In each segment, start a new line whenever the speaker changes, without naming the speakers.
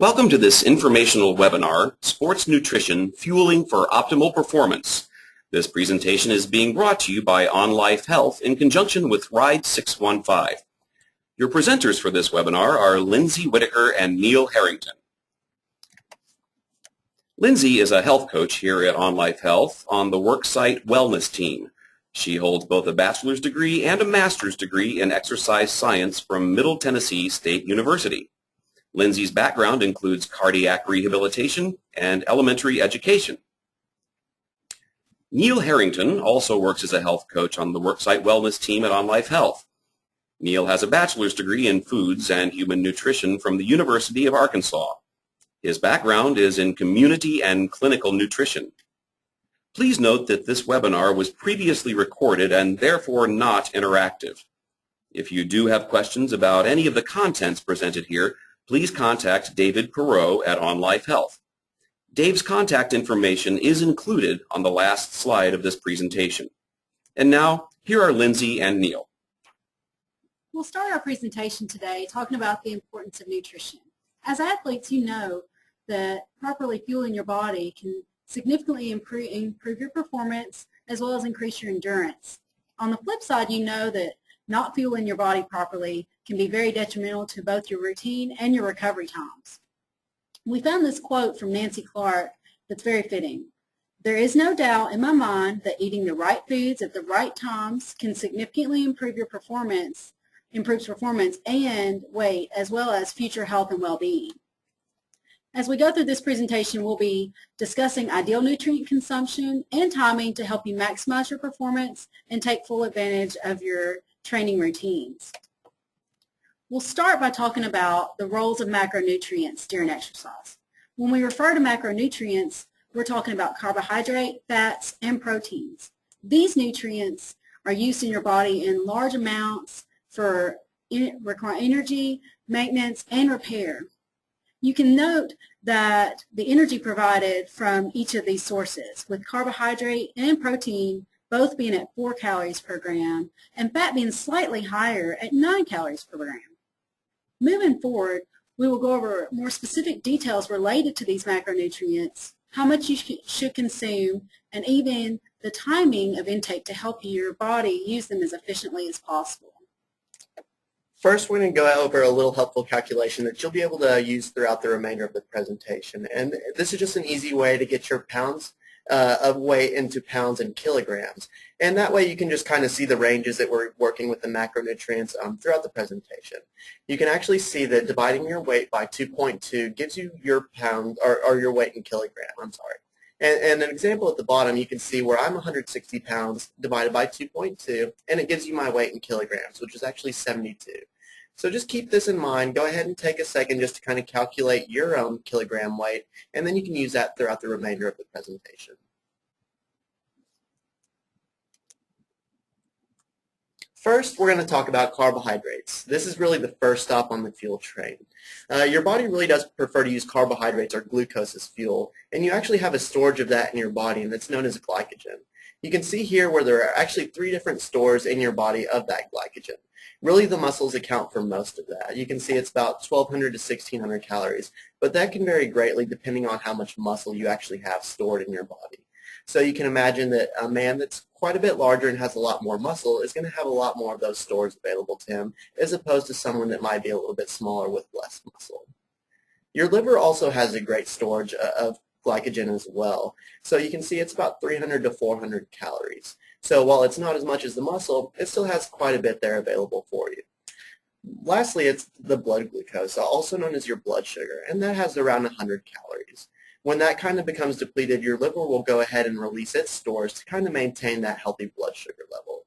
Welcome to this informational webinar, Sports Nutrition, Fueling for Optimal Performance. This presentation is being brought to you by Onlife Health in conjunction with Ride 615. Your presenters for this webinar are Lyndsey, Whitaker, and Neil Herrington. Lyndsey is a health coach here at Onlife Health on the worksite wellness team. She holds both a bachelor's degree and a master's degree in exercise science from Middle Tennessee State University. Lyndsey's background includes cardiac rehabilitation and elementary education. Neil Harrington also works as a health coach on the worksite wellness team at Onlife Health. Neil has a bachelor's degree in foods and human nutrition from the University of Arkansas. His background is in community and clinical nutrition. Please note that this webinar was previously recorded and therefore not interactive. If you do have questions about any of the contents presented here, please contact David Perot at Onlife Health. Dave's contact information is included on the last slide of this presentation. And now, here are Lyndsey and Neil.
We'll start our presentation today talking about the importance of nutrition. As athletes, you know that properly fueling your body can significantly improve your performance as well as increase your endurance. On the flip side, you know that not fueling your body properly can be very detrimental to both your routine and your recovery times. We found this quote from Nancy Clark that's very fitting. "There is no doubt in my mind that eating the right foods at the right times can significantly improves performance and weight, as well as future health and well-being." As we go through this presentation, we'll be discussing ideal nutrient consumption and timing to help you maximize your performance and take full advantage of your training routines. We'll start by talking about the roles of macronutrients during exercise. When we refer to macronutrients, we're talking about carbohydrate, fats, and proteins. These nutrients are used in your body in large amounts for require energy, maintenance, and repair. You can note that the energy provided from each of these sources, with carbohydrate and protein both being at 4 calories per gram, and fat being slightly higher at 9 calories per gram. Moving forward, we will go over more specific details related to these macronutrients, how much you should consume, and even the timing of intake to help your body use them as efficiently as possible.
First, we're going to go over a little helpful calculation that you'll be able to use throughout the remainder of the presentation. And this is just an easy way to get your pounds of weight into pounds and kilograms. And that way you can just kind of see the ranges that we're working with the macronutrients throughout the presentation. You can actually see that dividing your weight by 2.2 gives you your pound, or your weight in kilogram, I'm sorry. And an example at the bottom, you can see where I'm 160 pounds divided by 2.2, and it gives you my weight in kilograms, which is actually 72. So just keep this in mind. Go ahead and take a second just to kind of calculate your own kilogram weight, and then you can use that throughout the remainder of the presentation. First, we're going to talk about carbohydrates. This is really the first stop on the fuel train. Your body really does prefer to use carbohydrates or glucose as fuel, and you actually have a storage of that in your body, and that's known as glycogen. You can see here where there are actually 3 different stores in your body of that glycogen. Really, the muscles account for most of that. You can see it's about 1,200 to 1,600 calories, but that can vary greatly depending on how much muscle you actually have stored in your body. So you can imagine that a man that's quite a bit larger and has a lot more muscle is going to have a lot more of those stores available to him, as opposed to someone that might be a little bit smaller with less muscle. Your liver also has a great storage of glycogen as well. So you can see it's about 300 to 400 calories. So while it's not as much as the muscle, it still has quite a bit there available for you. Lastly, it's the blood glucose, also known as your blood sugar, and that has around 100 calories. When that kind of becomes depleted, your liver will go ahead and release its stores to kind of maintain that healthy blood sugar level.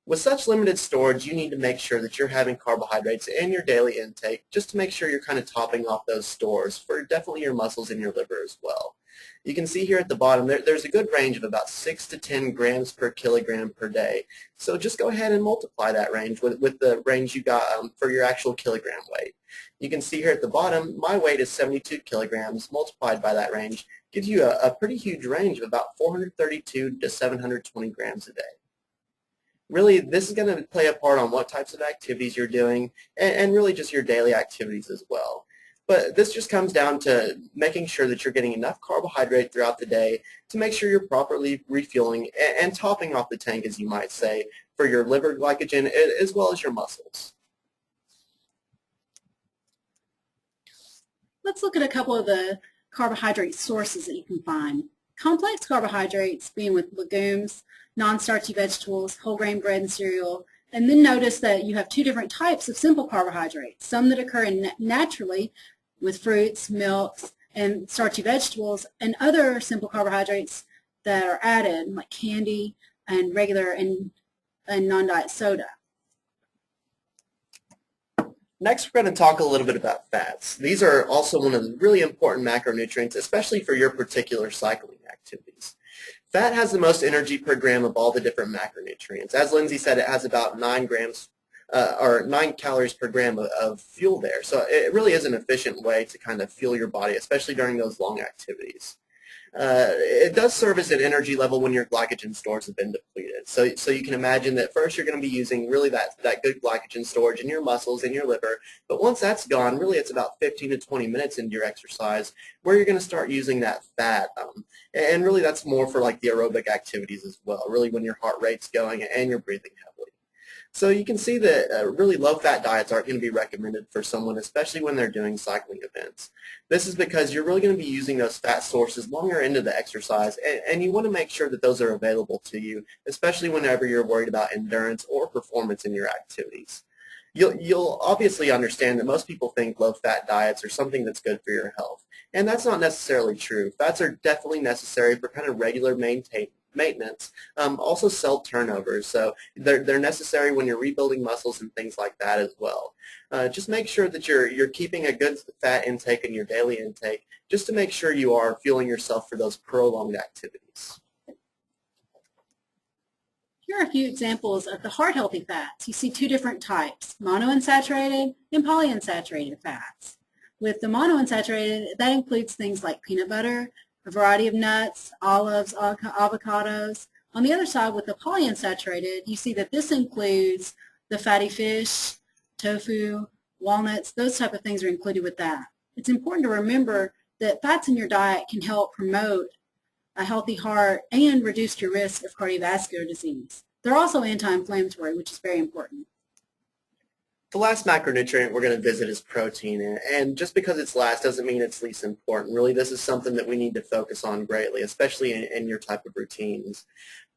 With such limited storage, you need to make sure that you're having carbohydrates in your daily intake just to make sure you're kind of topping off those stores for definitely your muscles and your liver as well. You can see here at the bottom there's a good range of about 6 to 10 grams per kilogram per day. So just go ahead and multiply that range with the range you got for your actual kilogram weight. You can see here at the bottom, my weight is 72 kilograms. Multiplied by that range gives you a pretty huge range of about 432 to 720 grams a day. Really, this is going to play a part on what types of activities you're doing and really just your daily activities as well. But this just comes down to making sure that you're getting enough carbohydrate throughout the day to make sure you're properly refueling and topping off the tank, as you might say, for your liver glycogen as well as your muscles.
Let's look at a couple of the carbohydrate sources that you can find. Complex carbohydrates being with legumes, non-starchy vegetables, whole grain bread and cereal, and then notice that you have two different types of simple carbohydrates, some that occur naturally with fruits, milks, and starchy vegetables, and other simple carbohydrates that are added, like candy and regular and non-diet soda.
Next, we're going to talk a little bit about fats. These are also one of the really important macronutrients, especially for your particular cycling activities. Fat has the most energy per gram of all the different macronutrients. As Lyndsey said, it has about 9 calories per gram of fuel there. So it really is an efficient way to kind of fuel your body, especially during those long activities. It does serve as an energy level when your glycogen stores have been depleted. So you can imagine that first you're going to be using really that good glycogen storage in your muscles, in your liver, but once that's gone, really it's about 15 to 20 minutes into your exercise where you're going to start using that fat. And really that's more for like the aerobic activities as well, really when your heart rate's going and you're breathing heavily. So you can see that really low-fat diets aren't going to be recommended for someone, especially when they're doing cycling events. This is because you're really going to be using those fat sources longer into the exercise, and you want to make sure that those are available to you, especially whenever you're worried about endurance or performance in your activities. You'll obviously understand that most people think low-fat diets are something that's good for your health, and that's not necessarily true. Fats are definitely necessary for kind of regular maintenance, also cell turnovers, so they're necessary when you're rebuilding muscles and things like that as well. Just make sure that you're keeping a good fat intake in your daily intake, just to make sure you are fueling yourself for those prolonged activities.
Here are a few examples of the heart-healthy fats. You see two different types, monounsaturated and polyunsaturated fats. With the monounsaturated, that includes things like peanut butter, a variety of nuts, olives, avocados. On the other side, with the polyunsaturated, you see that this includes the fatty fish, tofu, walnuts, those type of things are included with that. It's important to remember that fats in your diet can help promote a healthy heart and reduce your risk of cardiovascular disease. They're also anti-inflammatory, which is very important.
The last macronutrient we're going to visit is protein, and just because it's last doesn't mean it's least important. Really, this is something that we need to focus on greatly, especially in your type of routines.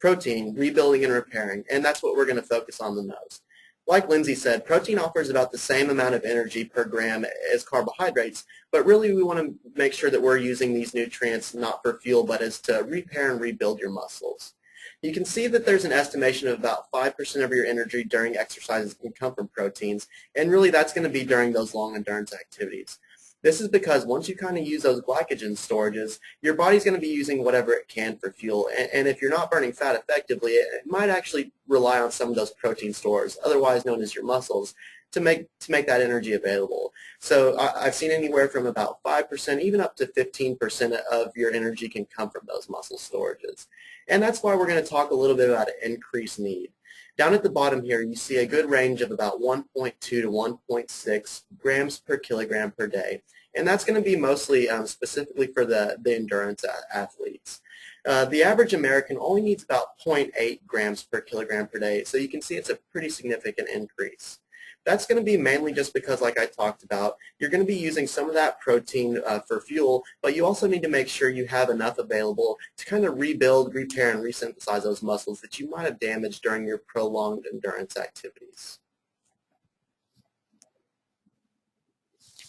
Protein, rebuilding and repairing, and that's what we're going to focus on the most. Like Lyndsey said, protein offers about the same amount of energy per gram as carbohydrates, but really we want to make sure that we're using these nutrients not for fuel, but as to repair and rebuild your muscles. You can see that there's an estimation of about 5% of your energy during exercises can come from proteins, and really that's going to be during those long endurance activities. This is because once you kind of use those glycogen storages, your body's going to be using whatever it can for fuel, and if you're not burning fat effectively, it might actually rely on some of those protein stores, otherwise known as your muscles, to make that energy available. So I've seen anywhere from about 5%, even up to 15% of your energy can come from those muscle storages. And that's why we're going to talk a little bit about an increased need. Down at the bottom here, you see a good range of about 1.2 to 1.6 grams per kilogram per day. And that's going to be mostly specifically for the endurance athletes. The average American only needs about 0.8 grams per kilogram per day, so you can see it's a pretty significant increase. That's going to be mainly just because, like I talked about, you're going to be using some of that protein for fuel, but you also need to make sure you have enough available to kind of rebuild, repair, and resynthesize those muscles that you might have damaged during your prolonged endurance activities.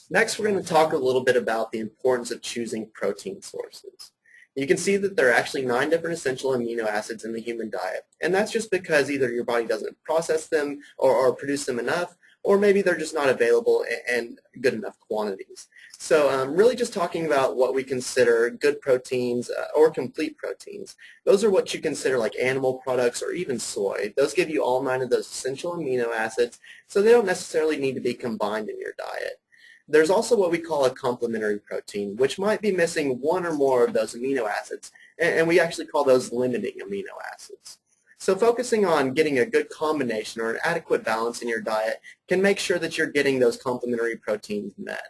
Next, we're going to talk a little bit about the importance of choosing protein sources. You can see that there are actually 9 different essential amino acids in the human diet, and that's just because either your body doesn't process them or produce them enough, or maybe they're just not available in good enough quantities. So really just talking about what we consider good proteins or complete proteins. Those are what you consider like animal products or even soy. Those give you all 9 of those essential amino acids, so they don't necessarily need to be combined in your diet. There's also what we call a complementary protein, which might be missing 1 or more of those amino acids, and we actually call those limiting amino acids. So focusing on getting a good combination or an adequate balance in your diet can make sure that you're getting those complementary proteins met.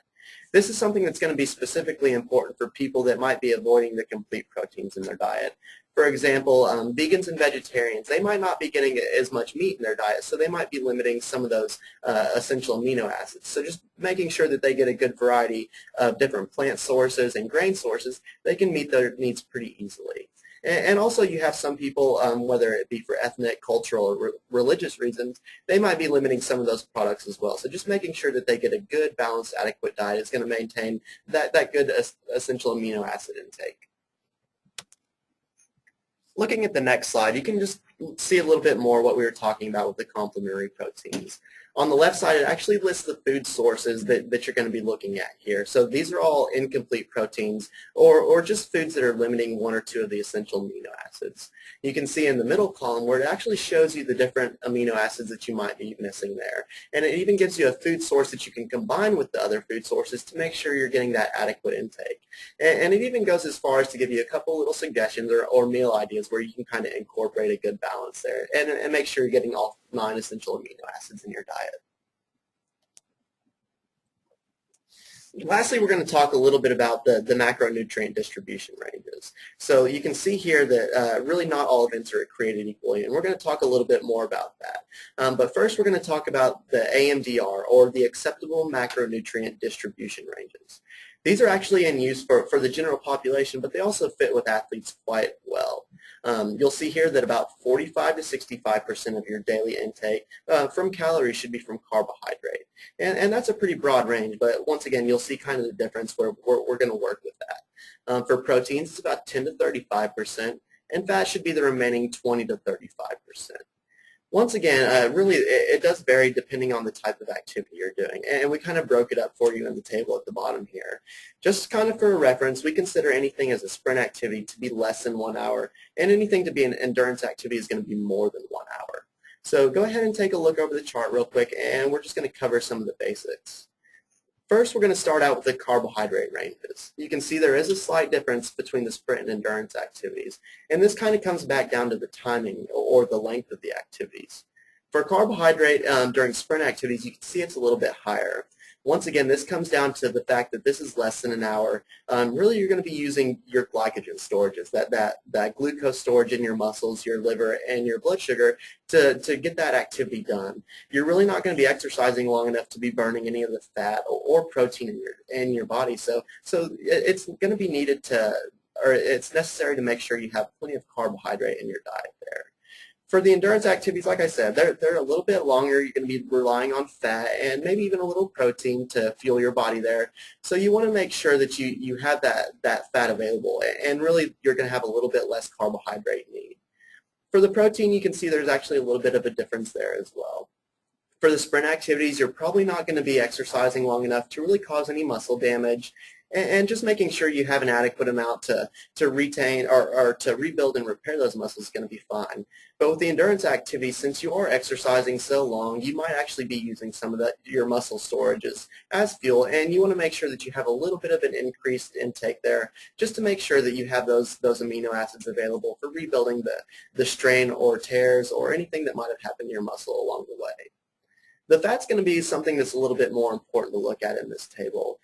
This is something that's going to be specifically important for people that might be avoiding the complete proteins in their diet. For example, vegans and vegetarians, they might not be getting as much meat in their diet, so they might be limiting some of those essential amino acids. So just making sure that they get a good variety of different plant sources and grain sources, they can meet their needs pretty easily. And also you have some people, whether it be for ethnic, cultural, or religious reasons, they might be limiting some of those products as well. So just making sure that they get a good, balanced, adequate diet is going to maintain that good essential amino acid intake. Looking at the next slide, you can just see a little bit more what we were talking about with the complementary proteins. On the left side, it actually lists the food sources that you're going to be looking at here. So these are all incomplete proteins or just foods that are limiting one or two of the essential amino acids. You can see in the middle column where it actually shows you the different amino acids that you might be missing there. And it even gives you a food source that you can combine with the other food sources to make sure you're getting that adequate intake. And it even goes as far as to give you a couple little suggestions or meal ideas where you can kind of incorporate a good balance there and make sure you're getting all 9 essential amino acids in your diet. Lastly, we're going to talk a little bit about the macronutrient distribution ranges. So you can see here that really not all events are created equally, and we're going to talk a little bit more about that. But first, we're going to talk about the AMDR, or the Acceptable Macronutrient Distribution Ranges. These are actually in use for the general population, but they also fit with athletes quite well. You'll see here that about 45 to 65% of your daily intake from calories should be from carbohydrate. And that's a pretty broad range, but once again, you'll see kind of the difference where we're going to work with that. For proteins, it's about 10 to 35%, and fat should be the remaining 20 to 35%. Once again, really, it does vary depending on the type of activity you're doing, and we kind of broke it up for you in the table at the bottom here. Just kind of for a reference, we consider anything as a sprint activity to be less than 1 hour, and anything to be an endurance activity is going to be more than 1 hour. So go ahead and take a look over the chart real quick, and we're just going to cover some of the basics. First, we're going to start out with the carbohydrate ranges. You can see there is a slight difference between the sprint and endurance activities, and this kind of comes back down to the timing or the length of the activities. For carbohydrate during sprint activities, you can see it's a little bit higher. Once again, this comes down to the fact that this is less than an hour. Really, you're going to be using your glycogen storages, that glucose storage in your muscles, your liver, and your blood sugar to get that activity done. You're really not going to be exercising long enough to be burning any of the fat or protein in your body. So it's going to be needed it's necessary to make sure you have plenty of carbohydrate in your diet there. For the endurance activities, like I said, they're a little bit longer. You're going to be relying on fat and maybe even a little protein to fuel your body there. So you want to make sure that you have that fat available, and really you're going to have a little bit less carbohydrate need. For the protein, you can see there's actually a little bit of a difference there as well. For the sprint activities, you're probably not going to be exercising long enough to really cause any muscle damage, and just making sure you have an adequate amount to retain or to rebuild and repair those muscles is going to be fine. But with the endurance activities, since you are exercising so long, you might actually be using some of your muscle storages as fuel, and you want to make sure that you have a little bit of an increased intake there, just to make sure that you have those amino acids available for rebuilding the strain or tears or anything that might have happened to your muscle along the way. The fat's going to be something that's a little bit more important to look at in this table.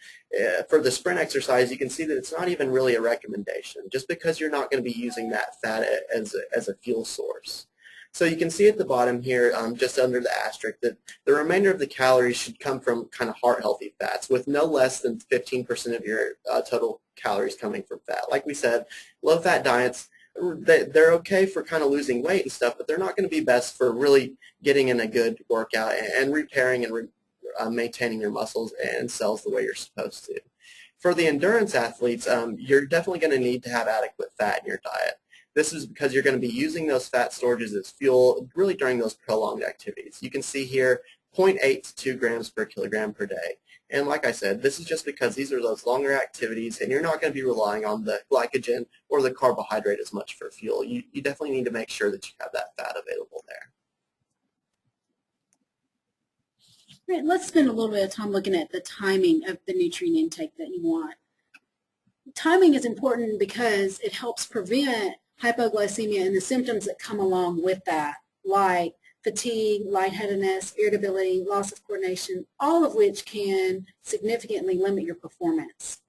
For the sprint exercise, you can see that it's not even really a recommendation, just because you're not going to be using that fat as a fuel source. So you can see at the bottom here, just under the asterisk, that the remainder of the calories should come from kind of heart-healthy fats, with no less than 15% of your total calories coming from fat. Like we said, low-fat diets, they're okay for kind of losing weight and stuff, but they're not going to be best for really getting in a good workout and repairing and maintaining your muscles and cells the way you're supposed to. For the endurance athletes, you're definitely going to need to have adequate fat in your diet. This is because you're going to be using those fat storages as fuel really during those prolonged activities. You can see here 0.8 to 2 grams per kilogram per day. And like I said, this is just because these are those longer activities, and you're not going to be relying on the glycogen or the carbohydrate as much for fuel. You definitely need to make sure that you have that fat available there.
Right, let's spend a little bit of time looking at the timing of the nutrient intake that you want. Timing is important because it helps prevent hypoglycemia and the symptoms that come along with that, like fatigue, lightheadedness, irritability, loss of coordination, all of which can significantly limit your performance.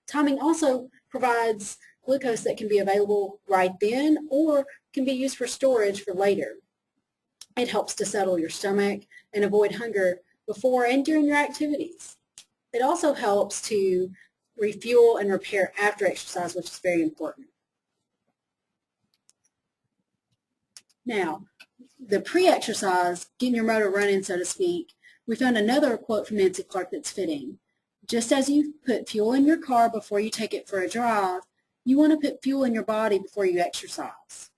Timing also provides glucose that can be available right then or can be used for storage for later. It helps to settle your stomach and avoid hunger before and during your activities. It also helps to refuel and repair after exercise, which is very important. Now, the pre-exercise, getting your motor running, so to speak, we found another quote from Nancy Clark that's fitting. Just as you put fuel in your car before you take it for a drive, you want to put fuel in your body before you exercise.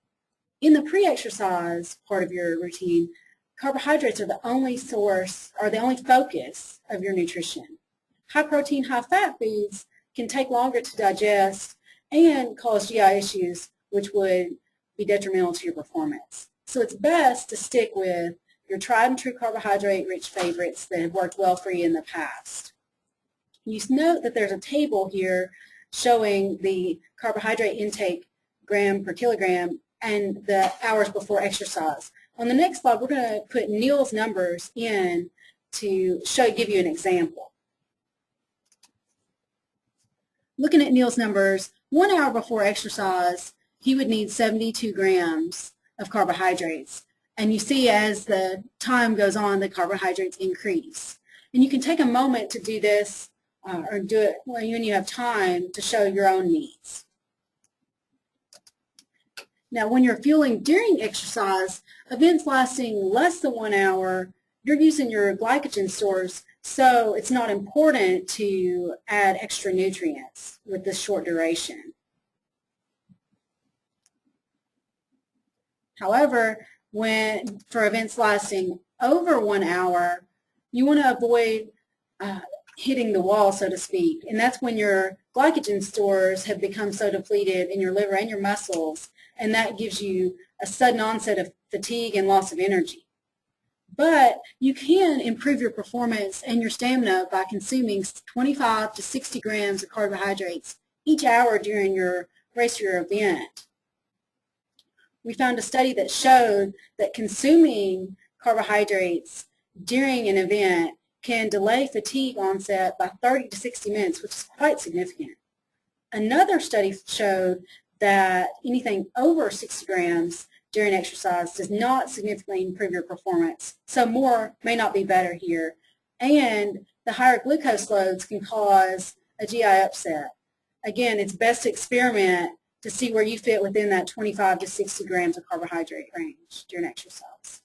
In the pre-exercise part of your routine, carbohydrates are the only source, or the only focus of your nutrition. High protein, high fat foods can take longer to digest and cause GI issues, which would be detrimental to your performance. So it's best to stick with your tried and true carbohydrate-rich favorites that have worked well for you in the past. You note that there's a table here showing the carbohydrate intake gram per kilogram and the hours before exercise. On the next slide, we're going to put Neil's numbers in to give you an example. Looking at Neil's numbers, 1 hour before exercise, he would need 72 grams of carbohydrates. And you see as the time goes on, the carbohydrates increase. And you can take a moment to do this or do it when you have time to show your own needs. Now, when you're fueling during exercise, events lasting less than 1 hour, you're using your glycogen stores, so it's not important to add extra nutrients with this short duration. However, for events lasting over 1 hour, you want to avoid hitting the wall, so to speak, and that's when your glycogen stores have become so depleted in your liver and your muscles, and that gives you a sudden onset of fatigue and loss of energy. But you can improve your performance and your stamina by consuming 25 to 60 grams of carbohydrates each hour during your race or your event. We found a study that showed that consuming carbohydrates during an event can delay fatigue onset by 30 to 60 minutes, which is quite significant. Another study showed that anything over 60 grams during exercise does not significantly improve your performance, so more may not be better here. And the higher glucose loads can cause a GI upset. Again, it's best to experiment to see where you fit within that 25 to 60 grams of carbohydrate range during exercise.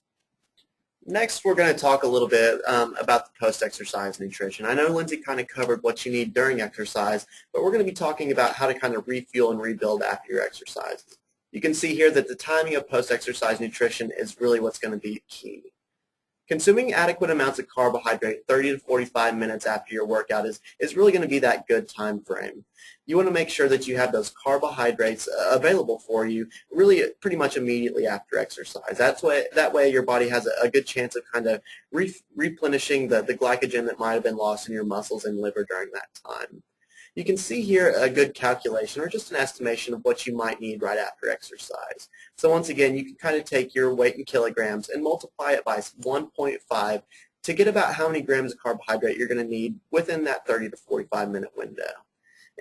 Next, we're going to talk a little bit about the post-exercise nutrition. I know Lyndsey kind of covered what you need during exercise, but we're going to be talking about how to kind of refuel and rebuild after your exercises. You can see here that the timing of post-exercise nutrition is really what's going to be key. Consuming adequate amounts of carbohydrate 30 to 45 minutes after your workout is really going to be that good time frame. You want to make sure that you have those carbohydrates available for you really pretty much immediately after exercise. That way your body has a good chance of kind of replenishing the glycogen that might have been lost in your muscles and liver during that time. You can see here a good calculation or just an estimation of what you might need right after exercise. So once again, you can kind of take your weight in kilograms and multiply it by 1.5 to get about how many grams of carbohydrate you're going to need within that 30 to 45 minute window.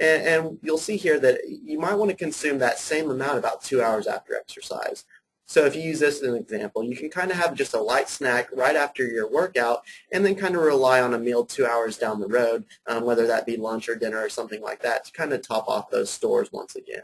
And you'll see here that you might want to consume that same amount about 2 hours after exercise. So if you use this as an example, you can kind of have just a light snack right after your workout and then kind of rely on a meal 2 hours down the road, whether that be lunch or dinner or something like that, to kind of top off those stores once again.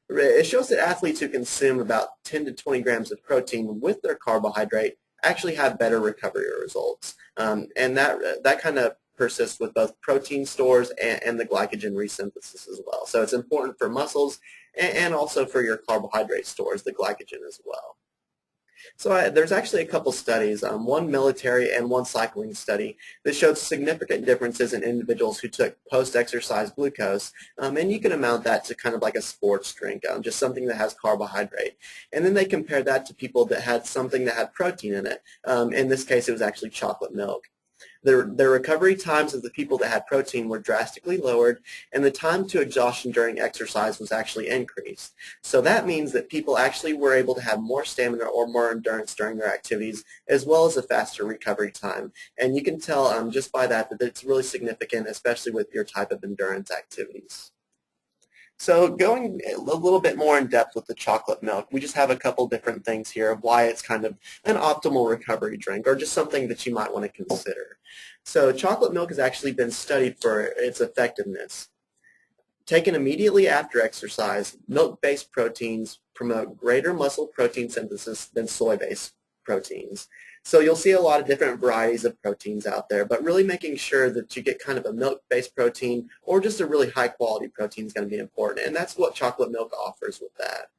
It shows that athletes who consume about 10 to 20 grams of protein with their carbohydrate actually have better recovery results. And that kind of persists with both protein stores and the glycogen resynthesis as well. So it's important for muscles and also for your carbohydrate stores, the glycogen as well. So there's actually a couple studies, one military and one cycling study, that showed significant differences in individuals who took post-exercise glucose, and you can amount that to kind of like a sports drink, just something that has carbohydrate. And then they compared that to people that had something that had protein in it. In this case, it was actually chocolate milk. The recovery times of the people that had protein were drastically lowered, and the time to exhaustion during exercise was actually increased. So that means that people actually were able to have more stamina or more endurance during their activities, as well as a faster recovery time. And you can tell just by that it's really significant, especially with your type of endurance activities. So going a little bit more in depth with the chocolate milk, we just have a couple different things here of why it's kind of an optimal recovery drink, or just something that you might want to consider. So chocolate milk has actually been studied for its effectiveness. Taken immediately after exercise, milk-based proteins promote greater muscle protein synthesis than soy-based proteins. So you'll see a lot of different varieties of proteins out there, but really making sure that you get kind of a milk-based protein or just a really high-quality protein is going to be important, and that's what chocolate milk offers with that.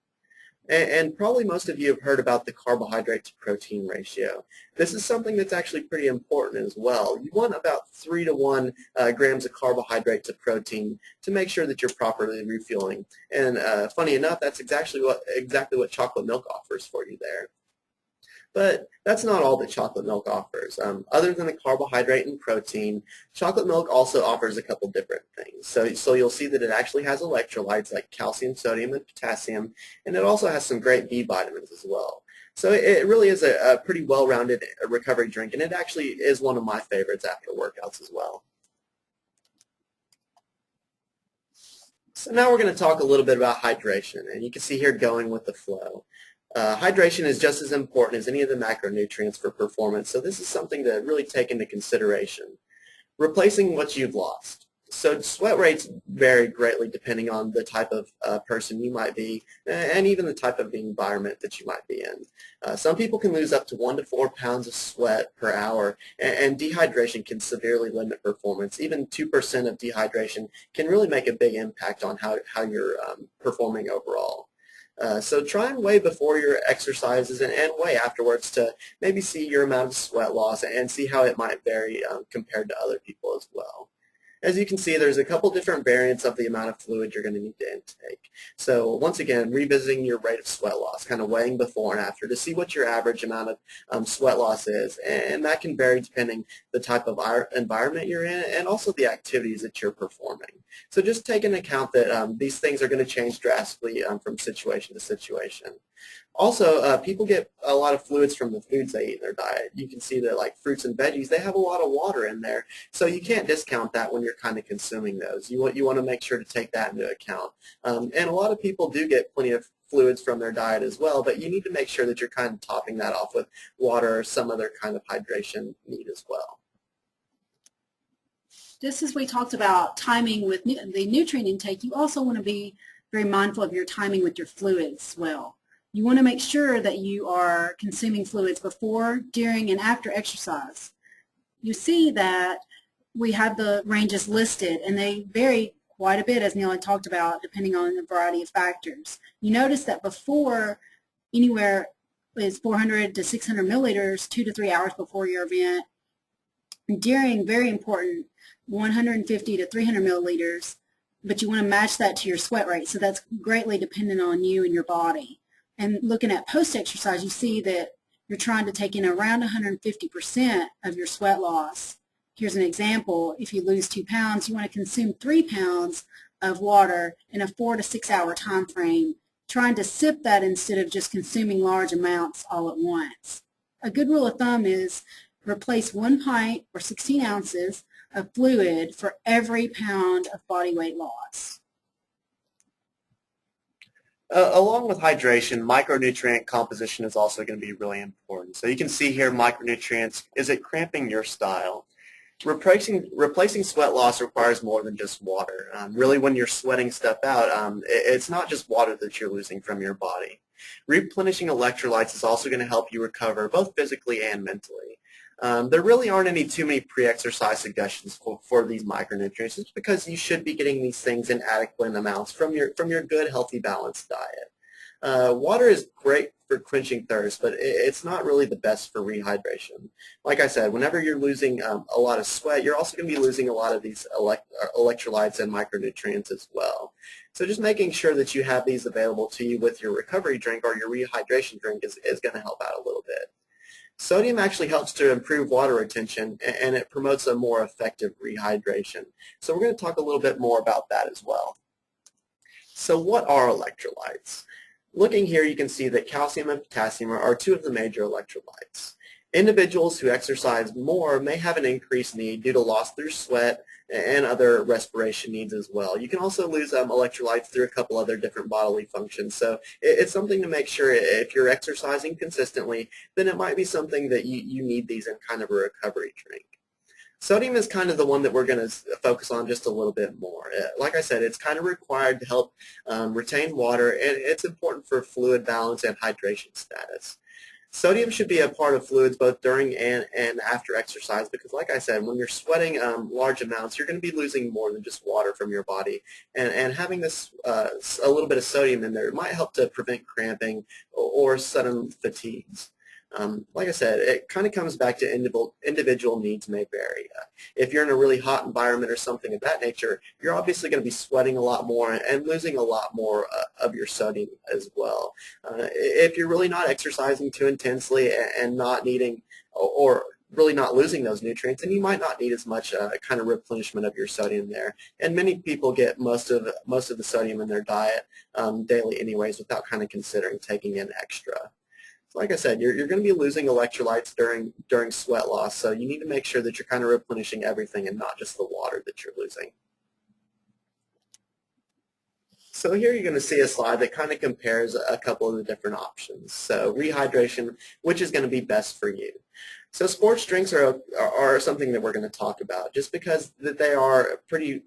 And probably most of you have heard about the carbohydrate to protein ratio. This is something that's actually pretty important as well. You want about 3 to 1 grams of carbohydrate to protein to make sure that you're properly refueling. And funny enough, that's exactly what chocolate milk offers for you there. But that's not all that chocolate milk offers. Other than the carbohydrate and protein, chocolate milk also offers a couple different things. So you'll see that it actually has electrolytes like calcium, sodium, and potassium, and it also has some great B vitamins as well. So it really is a pretty well-rounded recovery drink, and it actually is one of my favorites after workouts as well. So now we're going to talk a little bit about hydration, and you can see here going with the flow. Hydration is just as important as any of the macronutrients for performance, so this is something to really take into consideration. Replacing what you've lost. So sweat rates vary greatly depending on the type of person you might be and even the type of environment that you might be in. Some people can lose up to 1 to 4 pounds of sweat per hour, and dehydration can severely limit performance. Even 2% of dehydration can really make a big impact on how you're performing overall. So try and weigh before your exercises and weigh afterwards to maybe see your amount of sweat loss and see how it might vary compared to other people as well. As you can see, there's a couple different variants of the amount of fluid you're going to need to intake. So once again, revisiting your rate of sweat loss, kind of weighing before and after to see what your average amount of sweat loss is. And that can vary depending the type of environment you're in and also the activities that you're performing. So just take into account that these things are going to change drastically from situation to situation. Also, people get a lot of fluids from the foods they eat in their diet. You can see that like fruits and veggies, they have a lot of water in there, so you can't discount that when you're kind of consuming those. You want to make sure to take that into account. And a lot of people do get plenty of fluids from their diet as well, but you need to make sure that you're kind of topping that off with water or some other kind of hydration need as well.
Just as we talked about timing with the nutrient intake, you also want to be very mindful of your timing with your fluids as well. You want to make sure that you are consuming fluids before, during, and after exercise. You see that we have the ranges listed, and they vary quite a bit, as Neil had talked about, depending on a variety of factors. You notice that before, anywhere is 400 to 600 milliliters 2 to 3 hours before your event. And during, very important, 150 to 300 milliliters, but you want to match that to your sweat rate, so that's greatly dependent on you and your body. And looking at post-exercise, you see that you're trying to take in around 150% of your sweat loss. Here's an example. If you lose 2 pounds, you want to consume 3 pounds of water in a 4 to 6 hour time frame, trying to sip that instead of just consuming large amounts all at once. A good rule of thumb is replace 1 pint or 16 ounces of fluid for every pound of body weight loss.
Along with hydration, micronutrient composition is also going to be really important. So you can see here micronutrients, is it cramping your style? Replacing sweat loss requires more than just water. Really when you're sweating stuff out, it's not just water that you're losing from your body. Replenishing electrolytes is also going to help you recover both physically and mentally. There really aren't too many pre-exercise suggestions for these micronutrients. It's because you should be getting these things in adequate amounts from your good, healthy, balanced diet. Water is great for quenching thirst, but it's not really the best for rehydration. Like I said, whenever you're losing a lot of sweat, you're also going to be losing a lot of these electrolytes and micronutrients as well. So just making sure that you have these available to you with your recovery drink or your rehydration drink is going to help out a little bit. Sodium actually helps to improve water retention, and it promotes a more effective rehydration. So we're going to talk a little bit more about that as well. So what are electrolytes? Looking here, you can see that calcium and potassium are two of the major electrolytes. Individuals who exercise more may have an increased need due to loss through sweat and other respiration needs as well. You can also lose electrolytes through a couple other different bodily functions. So it's something to make sure if you're exercising consistently, then it might be something that you need these in kind of a recovery drink. Sodium is kind of the one that we're going to focus on just a little bit more. Like I said, it's kind of required to help retain water, and it's important for fluid balance and hydration status. Sodium should be a part of fluids both during and after exercise because, like I said, when you're sweating large amounts, you're going to be losing more than just water from your body. And having this a little bit of sodium in there might help to prevent cramping or sudden fatigues. Like I said, it kind of comes back to individual needs may vary. If you're in a really hot environment or something of that nature, you're obviously going to be sweating a lot more and losing a lot more of your sodium as well. If you're really not exercising too intensely and not needing or really not losing those nutrients, then you might not need as much kind of replenishment of your sodium there. And many people get most of the sodium in their diet daily anyways without kind of considering taking in extra. Like I said, you're going to be losing electrolytes during sweat loss, so you need to make sure that you're kind of replenishing everything and not just the water that you're losing. So here you're going to see a slide that kind of compares a couple of the different options. So rehydration, which is going to be best for you. So sports drinks are something that we're going to talk about just because that they are pretty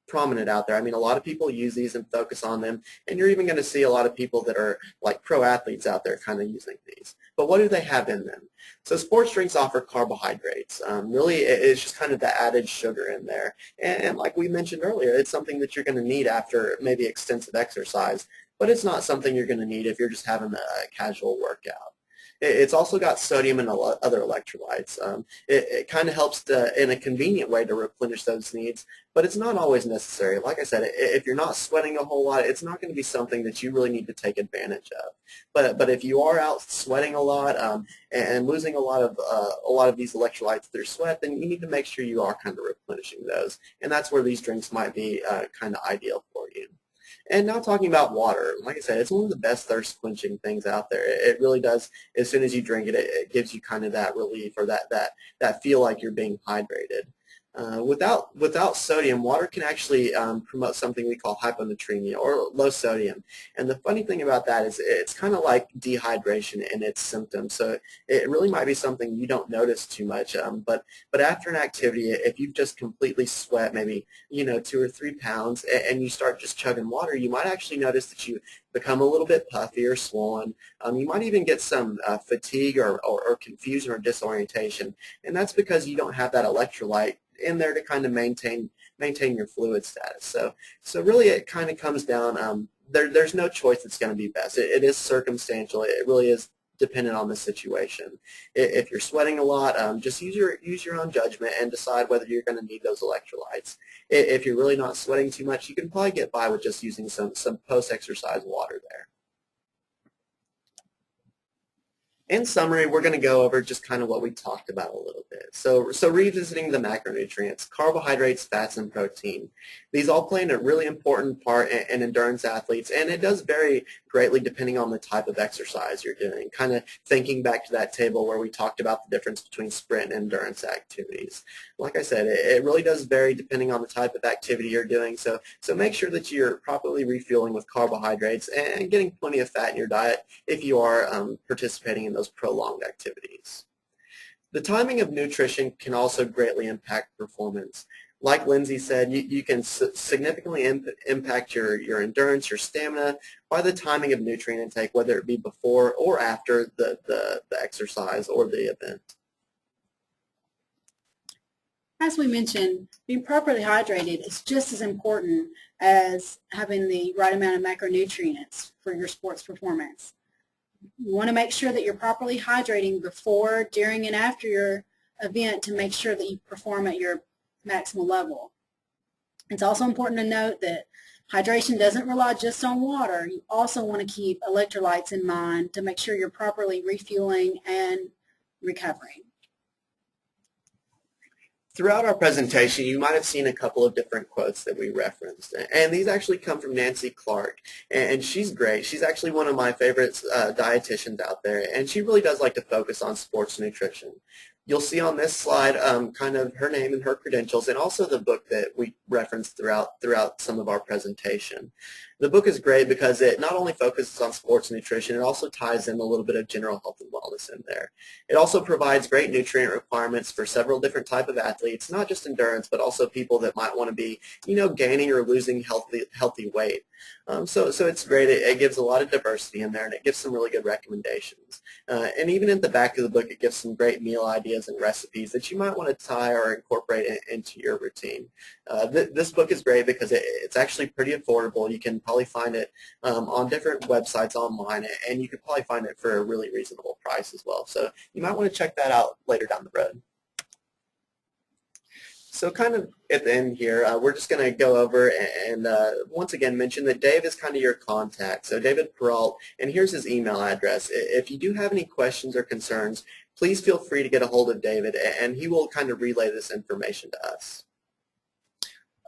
prominent out there. I mean, a lot of people use these and focus on them, and you're even going to see a lot of people that are like pro athletes out there kind of using these. But what do they have in them? So sports drinks offer carbohydrates. Really, it's just kind of the added sugar in there. And like we mentioned earlier, it's something that you're going to need after maybe extensive exercise, but it's not something you're going to need if you're just having a casual workout. It's also got sodium and other electrolytes. It kind of helps in a convenient way to replenish those needs, but it's not always necessary. Like I said, if you're not sweating a whole lot, it's not going to be something that you really need to take advantage of. But if you are out sweating a lot and losing a lot of these electrolytes through sweat, then you need to make sure you are kind of replenishing those, and that's where these drinks might be kind of ideal for you. And now talking about water, like I said, it's one of the best thirst quenching things out there. It really does. As soon as you drink it, it gives you kind of that relief or that feel like you're being hydrated. Without sodium, water can actually promote something we call hyponatremia or low sodium. And the funny thing about that is it's kind of like dehydration in its symptoms. So it really might be something you don't notice too much. But after an activity, if you've just completely sweat maybe 2 or 3 pounds and you start just chugging water, you might actually notice that you become a little bit puffy or swollen. You might even get some fatigue or confusion or disorientation. And that's because you don't have that electrolyte in there to kind of maintain your fluid status. So really it kind of comes down, there's no choice that's going to be best. It is circumstantial. It really is dependent on the situation. If you're sweating a lot, just use your own judgment and decide whether you're going to need those electrolytes. If you're really not sweating too much, you can probably get by with just using some post-exercise water there. In summary, we're going to go over just kind of what we talked about a little bit. So revisiting the macronutrients, carbohydrates, fats, and protein. These all play a really important part in endurance athletes, and it does vary greatly depending on the type of exercise you're doing. Kind of thinking back to that table where we talked about the difference between sprint and endurance activities. Like I said, it really does vary depending on the type of activity you're doing, so make sure that you're properly refueling with carbohydrates and getting plenty of fat in your diet if you are participating in those prolonged activities. The timing of nutrition can also greatly impact performance. Like Lyndsey said, you can significantly impact your endurance, your stamina by the timing of nutrient intake, whether it be before or after the exercise or the event.
As we mentioned, being properly hydrated is just as important as having the right amount of macronutrients for your sports performance. You want to make sure that you're properly hydrating before, during, and after your event to make sure that you perform at your maximal level. It's also important to note that Hydration doesn't rely just on water. You also want to keep electrolytes in mind to make sure you're properly refueling and recovering.
Throughout our presentation, you might have seen a couple of different quotes that we referenced, and these actually come from Nancy Clark, and she's great. She's actually one of my favorite dietitians out there, and she really does like to focus on sports nutrition. You'll see on this slide kind of her name and her credentials, and also the book that we referenced throughout some of our presentation. The book is great because it not only focuses on sports nutrition, it also ties in a little bit of general health and wellness in there. It also provides great nutrient requirements for several different types of athletes, not just endurance, but also people that might want to be, gaining or losing healthy weight. So it's great. It gives a lot of diversity in there, and it gives some really good recommendations. And even at the back of the book, it gives some great meal ideas and recipes that you might want to tie or incorporate into your routine. This book is great because it's actually pretty affordable. You can probably find it on different websites online, and you could probably find it for a really reasonable price as well. So you might want to check that out later down the road. So kind of at the end here, we're just going to go over and once again mention that Dave is kind of your contact. So David Peralt, and here's his email address. If you do have any questions or concerns, please feel free to get a hold of David, and he will kind of relay this information to us.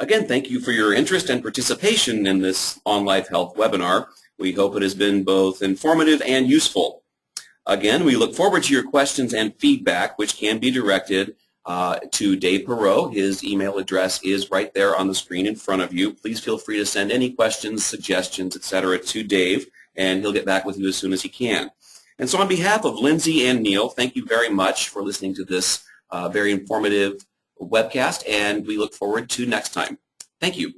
Again, thank you for your interest and participation in this Onlife Health webinar. We hope it has been both informative and useful. Again, we look forward to your questions and feedback, which can be directed to Dave Perot. His email address is right there on the screen in front of you. Please feel free to send any questions, suggestions, etc. to Dave, and he'll get back with you as soon as he can. And so on behalf of Lyndsey and Neil, thank you very much for listening to this very informative webcast, and we look forward to next time. Thank you.